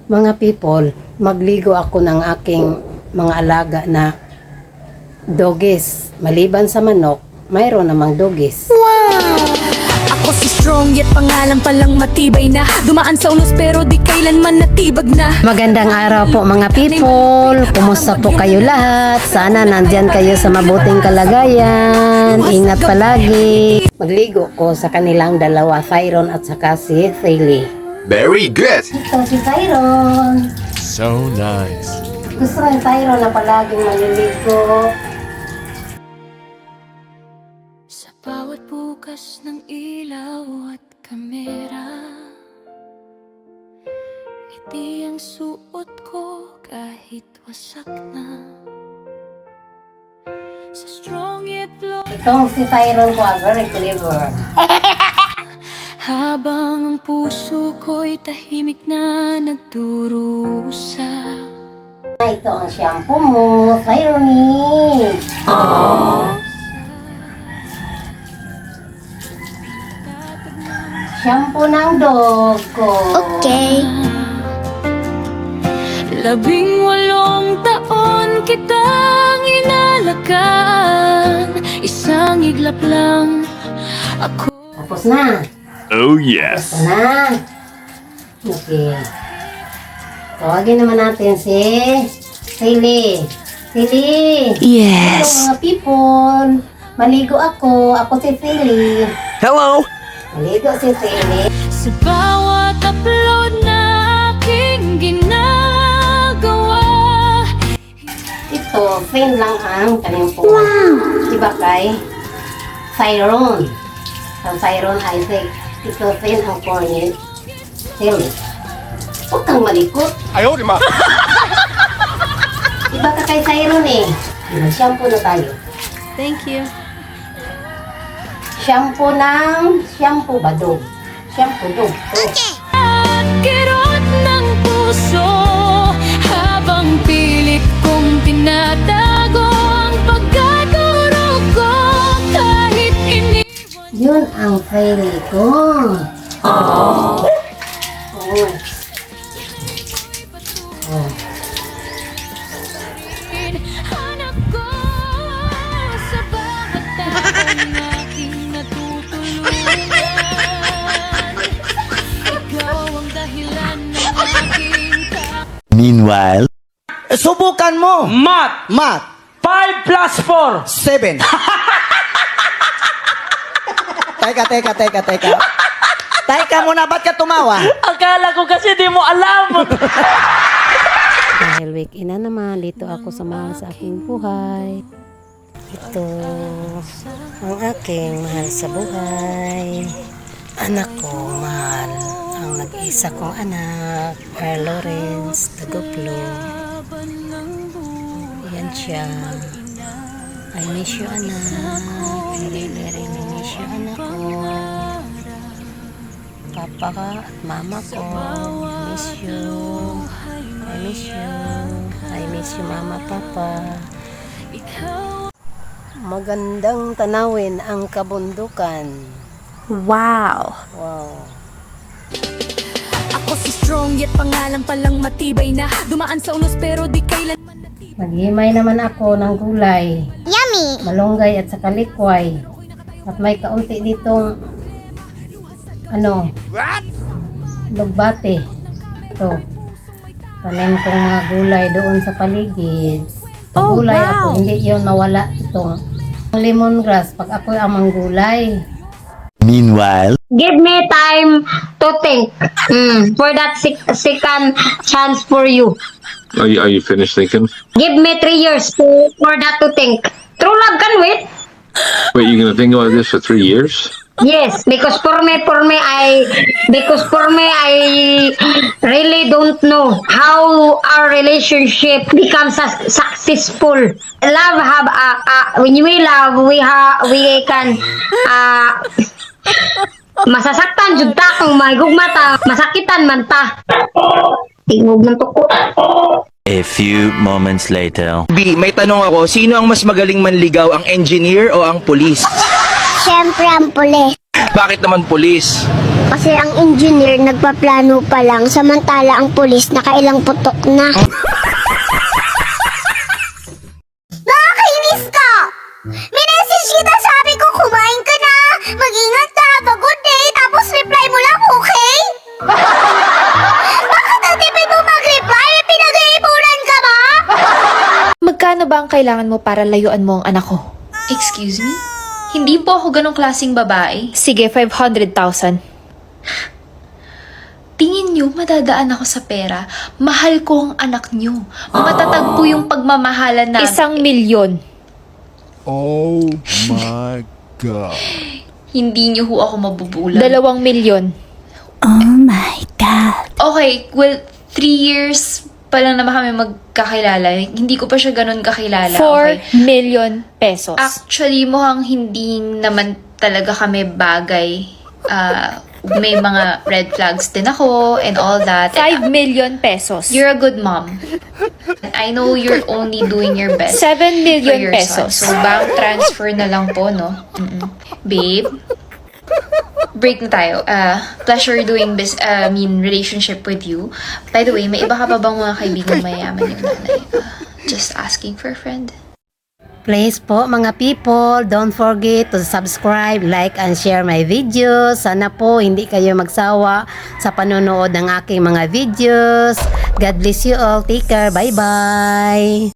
Mga people, magligo ako ng aking mga alaga na doggies. Maliban sa manok, mayroon namang doggies. Ako si strong yet pangalan palang matibay na. Dumaan sa unos pero di kailanman natibag na. Magandang araw po mga people. Kumusta po kayo lahat? Sana nandyan kayo sa mabuting kalagayan. Ingat palagi. Magligo ko sa kanilang dalawa, Thyron at saka si Thailey. Very good. Ito si Thyron. So nice. Gusto ko yung Thyron na palaging maliligo. Sa bawat bukas ng ilaw at kamera, ngiti ang suot ko kahit wasak na. Sa strong yet low, Itong si Thyron ko, very clever. habang ang puso ko'y tahimik na nagdurusa. Ito ang shampoo mo, Thyron. Shampoo ng dog ko. Okay. 18 taon kitang inalagaan. Isang iglap lang ako. Tapos na. Oh Tapos yes. na. Okay. Tawagin naman natin si Thailey. Thailey. Yes. Hello mga people. Maligo ako. Ako si Thailey. Hello. Maligo si Thailey. Sa bawat upload na aking ginagawa. Ito, plain lang ang kanyang phone. Wow! Diba kay Thyron? Ang Thyron Isaac. Ito, plain ang phone niya. Thailey. Huwag kang malikot. Ayaw, di ma. Diba ka kay Thyron eh? Mag-shampoo na tayo. Thank you. Shampoo ba dog? Shampoo dog. Oh. At kirot ng puso habang pilit kong tinatago ang pagkaturo ko kahit iniwan. Yun ang Thailey ko. Oh. Oh. Hanap ko sa bawat taong aking natutulungan. Ikaw ang dahilan ng aking Meanwhile. Subukan mo. Math. Math. 5 plus 4. 7. Teka. Teka muna, ba't ka tumawa? Akala ko kasi di mo alam. Dahil weekend na naman, dito ako sa mahal sa aking buhay. Ito ang aking mahal sa buhay. Anak ko, mahal. Ang nag-iisa kong anak, Mar Lawrence Tagoplo. Yan siya. I miss you, anak. I really miss you, anak ko. Papa ka at mama ko. Miss you. I miss you. I miss you, mama, papa. Magandang tanawin ang kabundukan. Wow. Wow. Ako si strong yet pangalan palang matibay na. Dumaan sa unos pero di kailanman natibay. Naghimay naman ako ng gulay. Yummy! Malunggay at saka likway. At may kaunti ditong lugbate. Ito. Tanim kong mga gulay doon sa paligid. Sa gulay ako, hindi yun mawala itong lemongrass pag ako ang manggulay. Meanwhile. Give me time to think for that second chance for you. Are you finished thinking? Give me 3 years for that to think. True love can wait. Wait, you're gonna think about this for 3 years? Yes, because for me, I really don't know how our relationship becomes successful. Love have when we love, we can masasaktan jud ta kung mahigugma ta, masakitan man ta. Tingog ng tuko. A few moments later. B, may tanong ako, sino ang mas magaling manligaw, ang engineer o ang pulis? Siyempre ang pulis. Bakit naman pulis? Kasi ang engineer nagpaplano pa lang, samantala ang pulis nakailang putok na. Nakakainis ka! Minessage kita, sabi ko kumain ka na! Mag-ingat ka, have a good day, tapos reply mo lang, okay? Bakit ang tipid mo mag-reply? May pinag-iipunan ka ba? Magkano ba ang kailangan mo para layuan mo ang anak ko? Excuse me? Hindi po ako ganong klaseng babae. Sige, 500,000. Tingin niyo madadaan ako sa pera? Mahal ko ang anak niyo. Matatag po yung pagmamahalan na... 1,000,000. Oh my God. Hindi niyo ho ako mabubulan. 2,000,000. Okay, well, 3 years pa lang naman kami magkakilala. Hindi ko pa siya ganun kakilala. 4,000,000 pesos. Actually, mukhang hindi naman talaga kami bagay. May mga red flags din ako and all that. 5,000,000 pesos. You're a good mom. I know you're only doing your best 7,000,000 for your pesos. son. So, bank transfer na lang po, no? Babe, break na tayo. Pleasure doing relationship with you. By the way, may iba ka pa bang mga kaibigan mayaman yung nanay? Just asking for a friend. Please po mga people, don't forget to subscribe, like, and share my videos. Sana po hindi kayo magsawa sa panonood ng aking mga videos. God bless you all. Take care. Bye-bye.